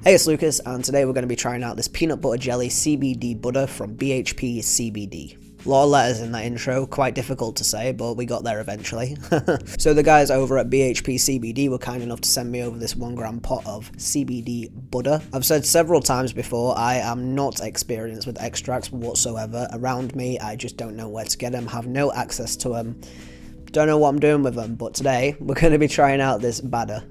Hey, it's Lucas, and today we're going to be trying out this peanut butter jelly CBD butter from BHPCBD. A lot of letters in that intro, quite difficult to say, but we got there eventually. So the guys over at BHPCBD were kind enough to send me over this 1 gram pot of CBD butter. I've said several times before, I am not experienced with extracts whatsoever. Around me, I just don't know where to get them, have no access to them, don't know what I'm doing with them, but today we're going to be trying out this butter.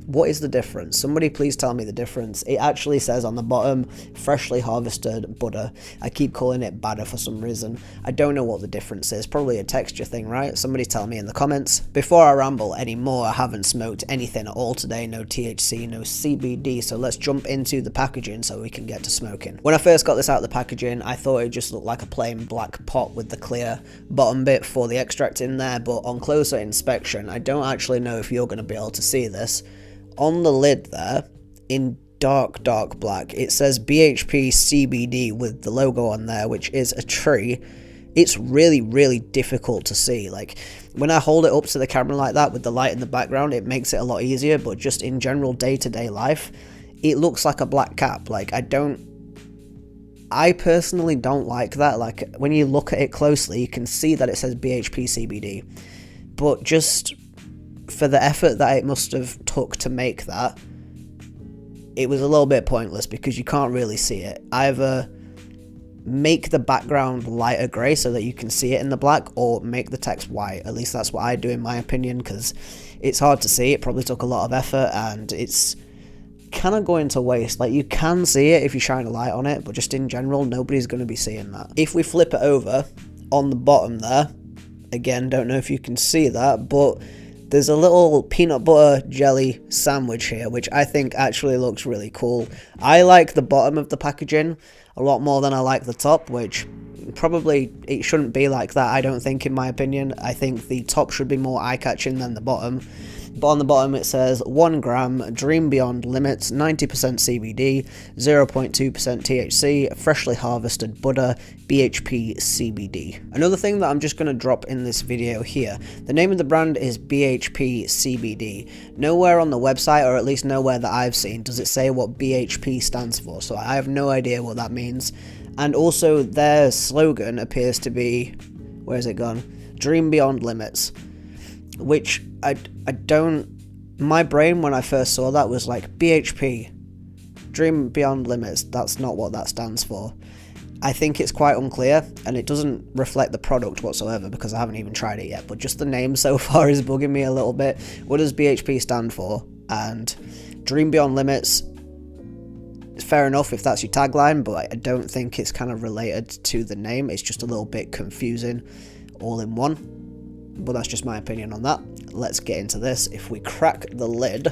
What is the difference? Somebody please tell me the difference. It actually says on the bottom, freshly harvested butter. I keep calling it batter for some reason. I don't know what the difference is. Probably a texture thing, right? Somebody tell me in the comments. Before I ramble anymore, I haven't smoked anything at all today. No THC, no CBD. So let's jump into the packaging so we can get to smoking. When I first got this out of the packaging, I thought it just looked like a plain black pot with the clear bottom bit for the extract in there. But on closer inspection, I don't actually know if you're going to be able to see this. On the lid there, in dark black, it says BHP CBD with the logo on there, which is a tree. It's really difficult to see. Like, when I hold it up to the camera like that with the light in the background, it makes it a lot easier, but just in general day-to-day life, it looks like a black cap. Like, I personally don't like that. Like, when you look at it closely, you can see that it says BHP CBD, but just for the effort that it must have took to make that, it was a little bit pointless because you can't really see it. Either make the background lighter grey so that you can see it in the black, or make the text white. At least that's what I do in my opinion, because it's hard to see. It probably took a lot of effort and it's kind of going to waste. Like, you can see it if you shine a light on it, but just in general, nobody's going to be seeing that. If we flip it over, on the bottom there, again, don't know if you can see that, but there's a little peanut butter jelly sandwich here, which I think actually looks really cool. I like the bottom of the packaging a lot more than I like the top, which probably it shouldn't be like that, I don't think, in my opinion. I think the top should be more eye-catching than the bottom. But on the bottom it says 1 gram, dream beyond limits, 90% CBD, 0.2% THC, freshly harvested butter, BHP CBD. Another thing that I'm just going to drop in this video here, the name of the brand is BHP CBD. Nowhere on the website, or at least nowhere that I've seen, does it say what BHP stands for, so I have no idea what that means. And also their slogan appears to be, where's it gone? Dream beyond limits. Which I don't, my brain when I first saw that was like, BHP, Dream Beyond Limits, that's not what that stands for. I think it's quite unclear, and it doesn't reflect the product whatsoever because I haven't even tried it yet, but just the name so far is bugging me a little bit. What does BHP stand for? And Dream Beyond Limits, fair enough if that's your tagline, but I don't think it's kind of related to the name. It's just a little bit confusing all in one. But that's just my opinion on that. Let's get into this. If we crack the lid,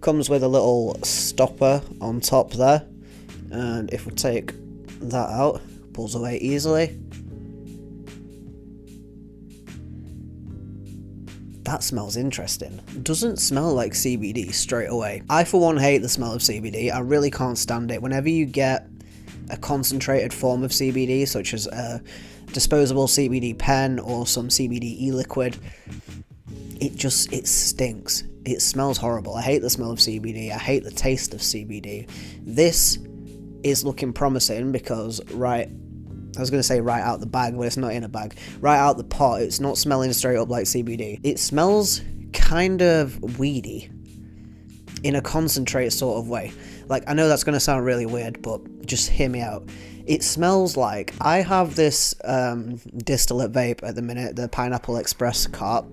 comes with a little stopper on top there, and if we take that out, pulls away easily. That smells interesting. Doesn't smell like CBD straight away. I for one hate the smell of CBD. I really can't stand it. Whenever you get a concentrated form of CBD, such as a disposable CBD pen or some CBD e-liquid, it stinks. It smells horrible. I hate the smell of CBD. I hate the taste of CBD. This is looking promising because I was going to say right out the bag, but it's not in a bag. Right out the pot, it's not smelling straight up like CBD. It smells kind of weedy in a concentrate sort of way. Like, I know that's going to sound really weird, but just hear me out. It smells like, I have this distillate vape at the minute, the Pineapple Express cart,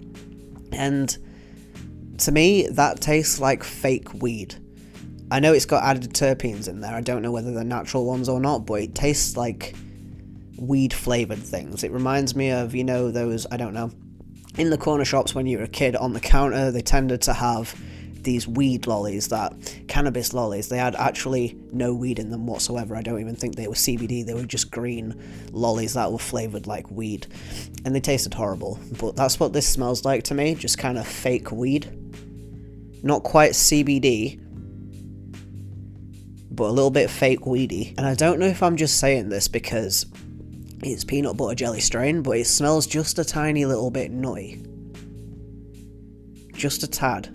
and to me, that tastes like fake weed. I know it's got added terpenes in there, I don't know whether they're natural ones or not, but it tastes like weed flavoured things. It reminds me of, you know, those, I don't know, in the corner shops when you were a kid, on the counter, they tended to have these weed lollies, that cannabis lollies. They had actually no weed in them whatsoever. I don't even think they were CBD. They were just green lollies that were flavored like weed, and they tasted horrible. But that's what this smells like to me, just kind of fake weed. Not quite CBD, but a little bit fake weedy. And I don't know if I'm just saying this because it's peanut butter jelly strain, but it smells just a tiny little bit nutty. Just a tad.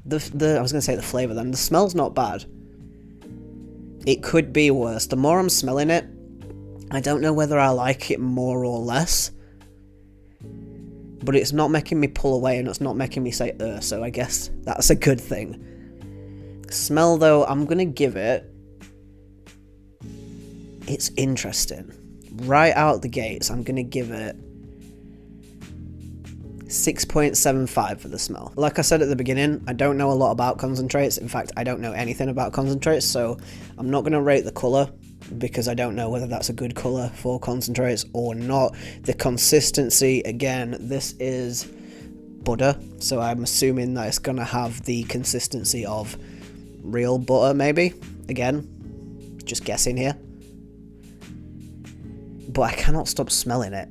I was gonna say the flavour then. The smell's not bad. It could be worse. The more I'm smelling it, I don't know whether I like it more or less. But it's not making me pull away and it's not making me say so I guess that's a good thing. Smell though, I'm gonna give it... It's interesting. Right out the gates, I'm gonna give it 6.75 for the smell. Like I said at the beginning, I don't know a lot about concentrates. In fact, I don't know anything about concentrates, so I'm not going to rate the colour because I don't know whether that's a good colour for concentrates or not. The consistency, again, this is butter, so I'm assuming that it's going to have the consistency of real butter, maybe. Again, just guessing here. But I cannot stop smelling it.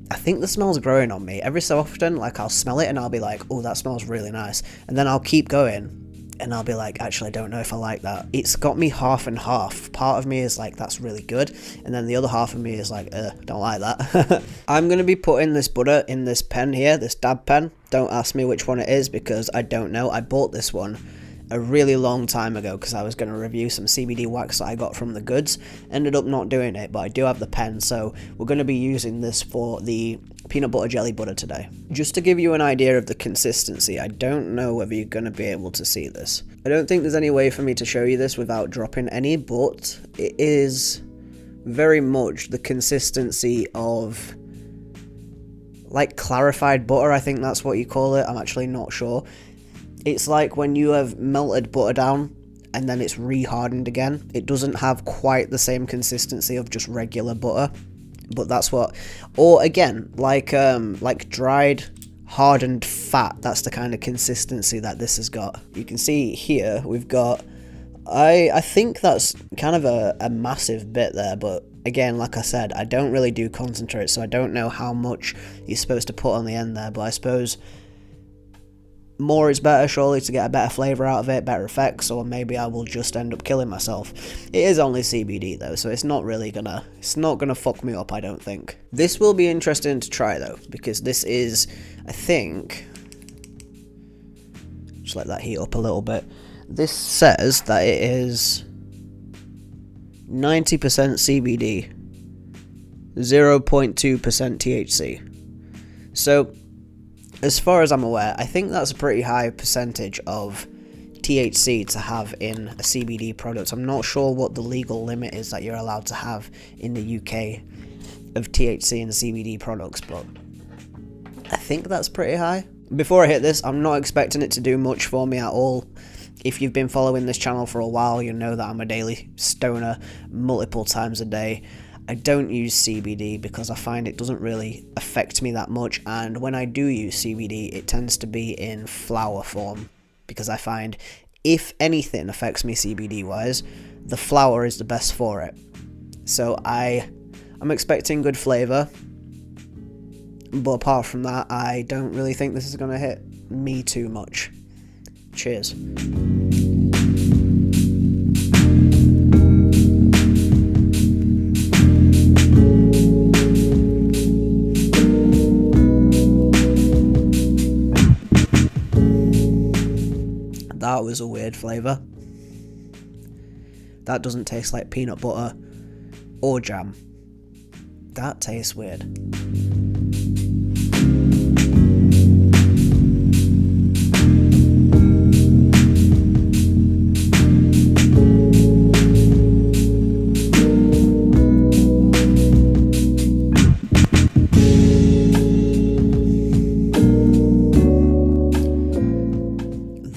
I think the smell's growing on me. Every so often, like, I'll smell it and I'll be like, oh, that smells really nice. And then I'll keep going and I'll be like, actually, I don't know if I like that. It's got me half and half. Part of me is like, that's really good. And then the other half of me is like, don't like that. I'm going to be putting this butter in this pen here, this dab pen. Don't ask me which one it is because I don't know. I bought this one a really long time ago because I was going to review some CBD wax that I got from the goods. Ended up not doing it, but I do have the pen, so we're going to be using this for the peanut butter jelly butter today. Just to give you an idea of the consistency, I don't know whether you're going to be able to see this. I don't think there's any way for me to show you this without dropping any, but it is very much the consistency of like clarified butter, I think that's what you call it. I'm actually not sure. It's like when you have melted butter down and then it's re-hardened again. It doesn't have quite the same consistency of just regular butter, but that's what... Or again, like dried, hardened fat. That's the kind of consistency that this has got. You can see here, we've got... I think that's kind of a massive bit there, but again, like I said, I don't really do concentrate, so I don't know how much you're supposed to put on the end there, but I suppose... more is better, surely, to get a better flavour out of it, better effects, or maybe I will just end up killing myself. It is only CBD though, so it's not gonna fuck me up, I don't think. This will be interesting to try though, because this is, I think, just let that heat up a little bit. This says that it is 90% CBD, 0.2% THC. So, as far as I'm aware, I think that's a pretty high percentage of THC to have in a CBD product. I'm not sure what the legal limit is that you're allowed to have in the UK of THC in CBD products, but I think that's pretty high. Before I hit this, I'm not expecting it to do much for me at all. If you've been following this channel for a while, you know that I'm a daily stoner multiple times a day. I don't use CBD because I find it doesn't really affect me that much, and when I do use CBD, it tends to be in flower form, because I find if anything affects me CBD wise, the flower is the best for it. So I'm expecting good flavour, but apart from that, I don't really think this is going to hit me too much. Cheers. That was a weird flavour. That doesn't taste like peanut butter or jam. That tastes weird.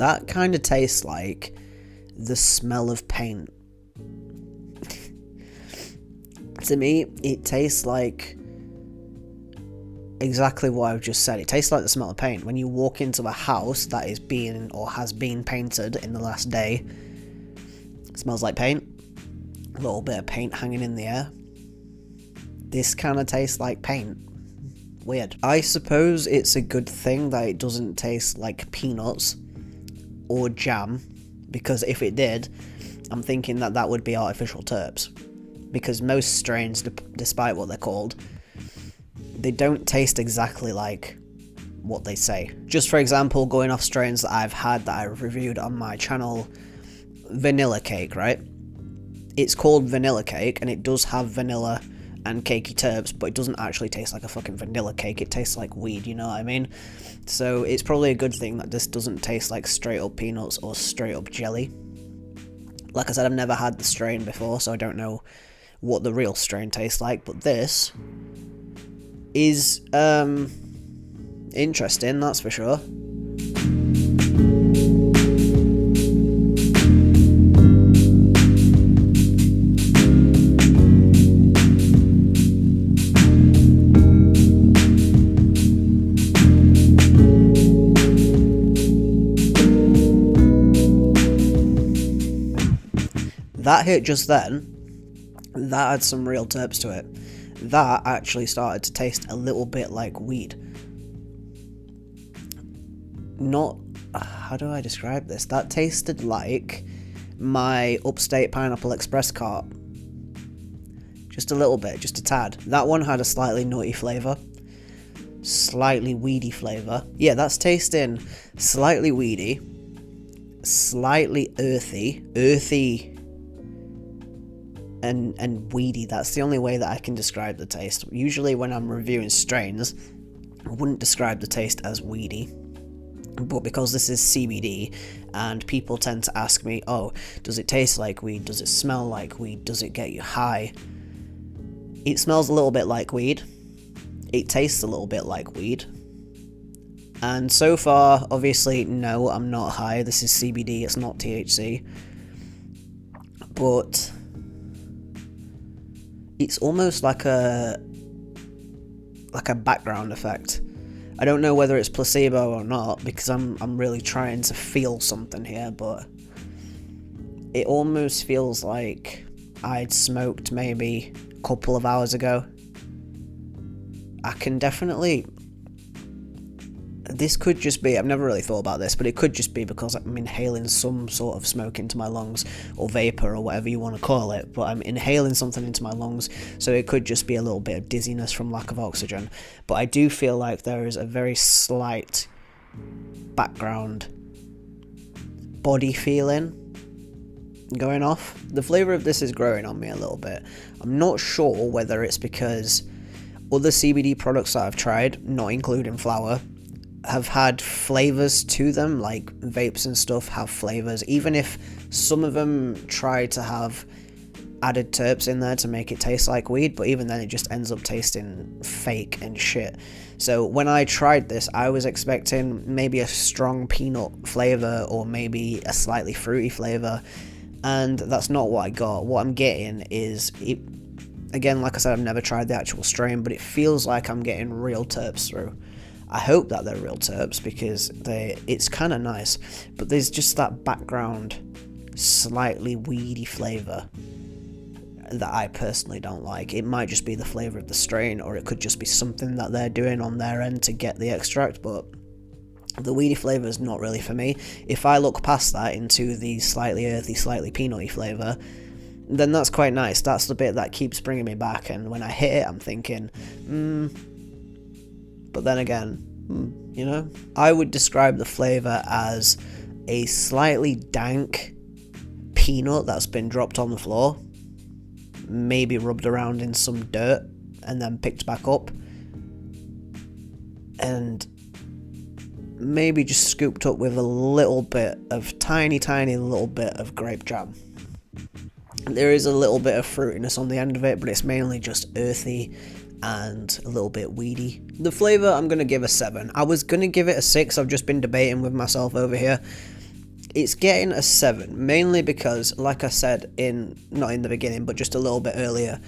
That kind of tastes like the smell of paint. To me, it tastes like exactly what I've just said. It tastes like the smell of paint. When you walk into a house that is being or has been painted in the last day, it smells like paint. A little bit of paint hanging in the air. This kind of tastes like paint. Weird. I suppose it's a good thing that it doesn't taste like peanuts or jam, because if it did, I'm thinking that that would be artificial terps, because most strains, despite what they're called, they don't taste exactly like what they say. Just for example, going off strains that I've had that I've reviewed on my channel, vanilla cake, right? It's called vanilla cake, and it does have vanilla and cakey terps, but it doesn't actually taste like a fucking vanilla cake. It tastes like weed, you know what I mean? So it's probably a good thing that this doesn't taste like straight up peanuts or straight up jelly. Like I said, I've never had the strain before, so I don't know what the real strain tastes like, but this is interesting, that's for sure. That hit just then, that had some real terps to it. That actually started to taste a little bit like weed. Not, how do I describe this? That tasted like my Upstate Pineapple Express cart. Just a little bit, just a tad. That one had a slightly nutty flavour. Slightly weedy flavour. Yeah, that's tasting slightly weedy. Slightly earthy. And weedy. That's the only way that I can describe the taste. Usually when I'm reviewing strains, I wouldn't describe the taste as weedy, but because this is CBD and people tend to ask me, oh, does it taste like weed, does it smell like weed, does it get you high? It smells a little bit like weed, it tastes a little bit like weed, and so far, obviously, no, I'm not high. This is CBD, it's not THC, but it's almost like a background effect. I don't know whether it's placebo or not, because I'm really trying to feel something here, but it almost feels like I'd smoked maybe a couple of hours ago. I can definitely... This could just be, I've never really thought about this, but it could just be because I'm inhaling some sort of smoke into my lungs, or vapor, or whatever you want to call it, but I'm inhaling something into my lungs, so it could just be a little bit of dizziness from lack of oxygen. But I do feel like there is a very slight background body feeling going off. The flavour of this is growing on me a little bit. I'm not sure whether it's because other CBD products that I've tried, not including flour, have had flavors to them, like vapes and stuff have flavors, even if some of them try to have added terps in there to make it taste like weed, but even then it just ends up tasting fake and shit. So when I tried this, I was expecting maybe a strong peanut flavor or maybe a slightly fruity flavor, and that's not what I got. What I'm getting is, again, like I said, I've never tried the actual strain, but it feels like I'm getting real terps through. I hope that they're real terps, because it's kind of nice, but there's just that background slightly weedy flavour that I personally don't like. It might just be the flavour of the strain, or it could just be something that they're doing on their end to get the extract, but the weedy flavour is not really for me. If I look past that into the slightly earthy, slightly peanutty flavour, then that's quite nice. That's the bit that keeps bringing me back, and when I hit it, I'm thinking, but then again, you know, I would describe the flavour as a slightly dank peanut that's been dropped on the floor, maybe rubbed around in some dirt and then picked back up, and maybe just scooped up with a little bit of tiny little bit of grape jam. There is a little bit of fruitiness on the end of it, but it's mainly just earthy and a little bit weedy. The flavour, I'm going to give a 7. I was going to give it a 6, I've just been debating with myself over here. It's getting a 7, mainly because, like I said, not in the beginning, but just a little bit earlier,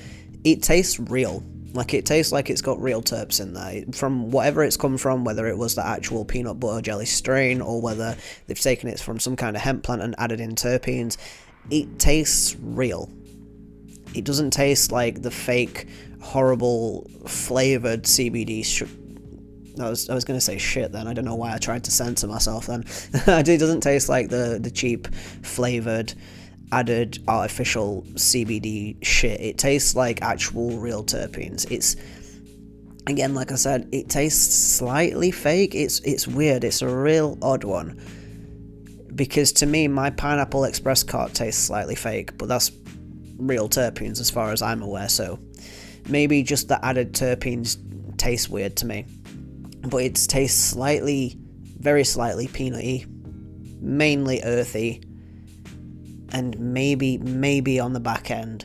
it tastes real. Like, it tastes like it's got real terps in there. From whatever it's come from, whether it was the actual peanut butter jelly strain, or whether they've taken it from some kind of hemp plant and added in terpenes, it tastes real. It doesn't taste like the fake, horrible, flavoured CBD I was going to say shit then. I don't know why I tried to censor myself then. It doesn't taste like the cheap, flavoured, added artificial CBD shit. It tastes like actual real terpenes. Again, like I said, it tastes slightly fake. It's weird. It's a real odd one. Because to me, my pineapple express cart tastes slightly fake, but that's real terpenes as far as I'm aware, so maybe just the added terpenes taste weird to me. But it tastes slightly, very slightly peanutty, mainly earthy, and maybe on the back end,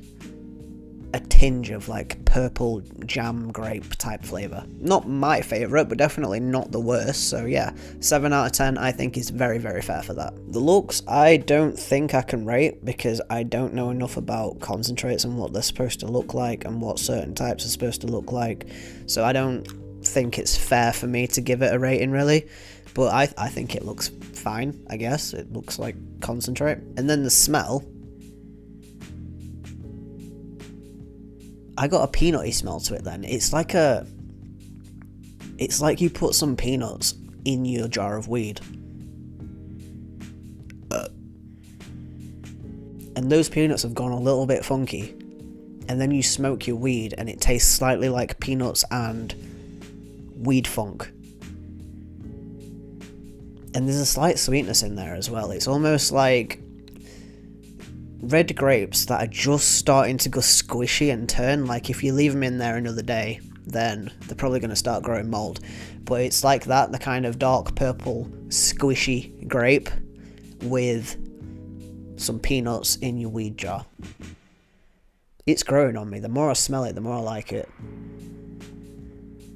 a tinge of like purple jam grape type flavour. Not my favourite, but definitely not the worst, so yeah, 7 out of 10 I think is very, very fair for that. The looks, I don't think I can rate, because I don't know enough about concentrates and what they're supposed to look like and what certain types are supposed to look like, so I don't think it's fair for me to give it a rating really, but I think it looks fine, I guess. It looks like concentrate. And then the smell, I got a peanutty smell to it then. It's like you put some peanuts in your jar of weed. And those peanuts have gone a little bit funky. And then you smoke your weed and it tastes slightly like peanuts and weed funk. And there's a slight sweetness in there as well. It's almost like red grapes that are just starting to go squishy and turn. Like if you leave them in there another day, then they're probably going to start growing mold. But it's like that, the kind of dark purple squishy grape with some peanuts in your weed jar. It's growing on me. The more I smell it, the more I like it.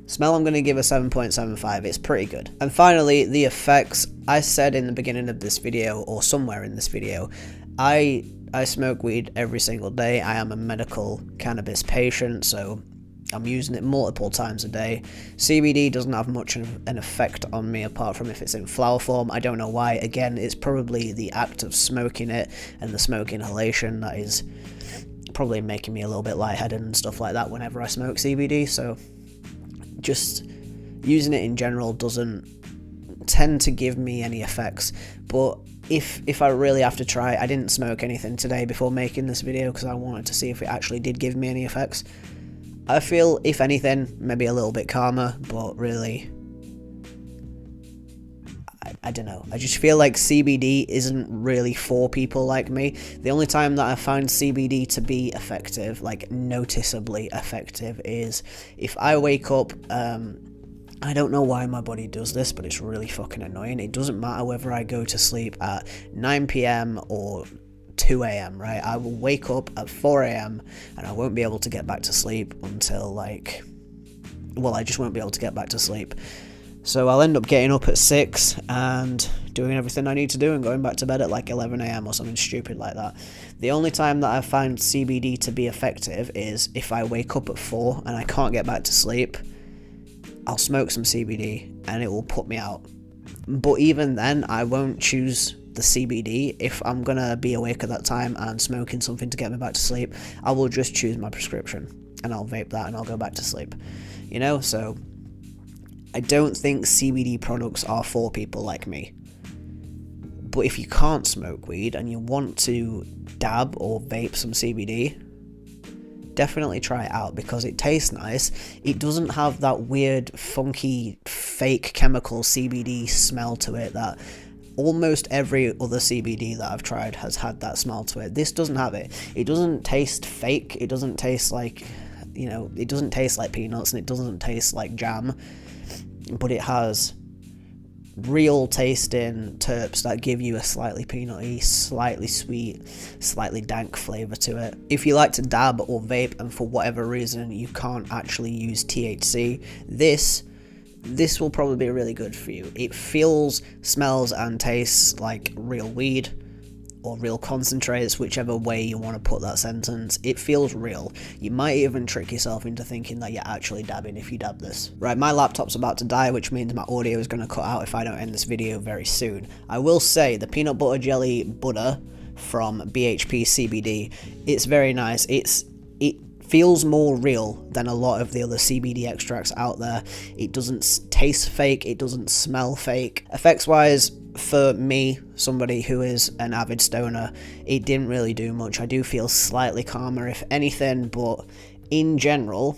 Smell, I'm going to give a 7.75. It's pretty good. And finally, the effects. I said in the beginning of this video, or somewhere in this video, I smoke weed every single day. I am a medical cannabis patient, so I'm using it multiple times a day. CBD doesn't have much of an effect on me apart from if it's in flower form. I don't know why. Again, it's probably the act of smoking it and the smoke inhalation that is probably making me a little bit lightheaded and stuff like that whenever I smoke CBD, so just using it in general doesn't tend to give me any effects. But if I really have to try, I didn't smoke anything today before making this video because I wanted to see if it actually did give me any effects. I feel, if anything, maybe a little bit calmer, but really, I don't know. I just feel like CBD isn't really for people like me. The only time that I find CBD to be effective, like noticeably effective, is if I wake up, I don't know why my body does this, but it's really fucking annoying. It doesn't matter whether I go to sleep at 9 PM or 2 AM, right? I will wake up at 4 AM and I won't be able to get back to sleep until I just won't be able to get back to sleep. So I'll end up getting up at 6 and doing everything I need to do and going back to bed at like 11 AM or something stupid like that. The only time that I find CBD to be effective is if I wake up at 4 and I can't get back to sleep, I'll smoke some CBD and it will put me out. But even then, I won't choose the CBD if I'm gonna be awake at that time and smoking something to get me back to sleep. I will just choose my prescription and I'll vape that and I'll go back to sleep. You know, so I don't think CBD products are for people like me. But if you can't smoke weed and you want to dab or vape some CBD, definitely try it out because it tastes nice. It doesn't have that weird, funky, fake chemical CBD smell to it that almost every other CBD that I've tried has had that smell to it. This doesn't have it. It doesn't taste fake. It doesn't taste like, you know, it doesn't taste like peanuts and it doesn't taste like jam. But it has real tasting terps that give you a slightly peanutty, slightly sweet, slightly dank flavour to it. If you like to dab or vape and for whatever reason you can't actually use THC, this will probably be really good for you. It feels, smells and tastes like real weed or real concentrates, whichever way you want to put that sentence. It feels real. You might even trick yourself into thinking that you're actually dabbing if you dab this. Right, my laptop's about to die, which means my audio is going to cut out if I don't end this video very soon. I will say the peanut butter jelly butter from BHPCBD, it's very nice. It feels more real than a lot of the other CBD extracts out there. It doesn't taste fake, it doesn't smell fake. Effects wise, for me, somebody who is an avid stoner, it didn't really do much. I do feel slightly calmer if anything, but in general,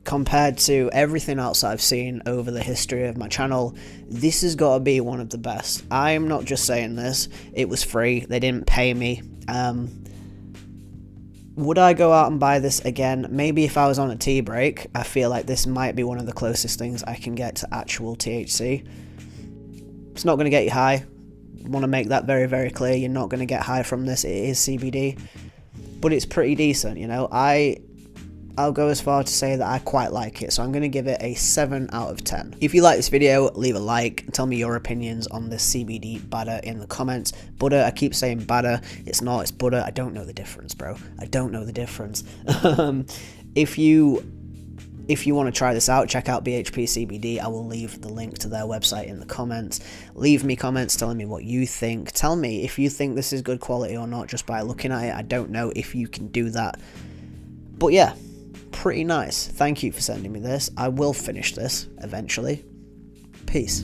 compared to everything else I've seen over the history of my channel, this has got to be one of the best. I'm not just saying this, it was free, they didn't pay me. Would I go out and buy this again? Maybe if I was on a tea break. I feel like this might be one of the closest things I can get to actual THC. It's not going to get you high. I want to make that very, very clear. You're not going to get high from this. It is CBD. But it's pretty decent, you know. I'll go as far to say that I quite like it, so I'm going to give it a 7 out of 10. If you like this video, leave a like, tell me your opinions on this CBD butter in the comments. Butter, I keep saying butter, it's not, it's butter. I don't know the difference, bro. I don't know the difference. If you want to try this out, check out BHPCBD. I will leave the link to their website in the comments. Leave me comments telling me what you think. Tell me if you think this is good quality or not just by looking at it. I don't know if you can do that. But yeah, pretty nice. Thank you for sending me this. I will finish this eventually. Peace.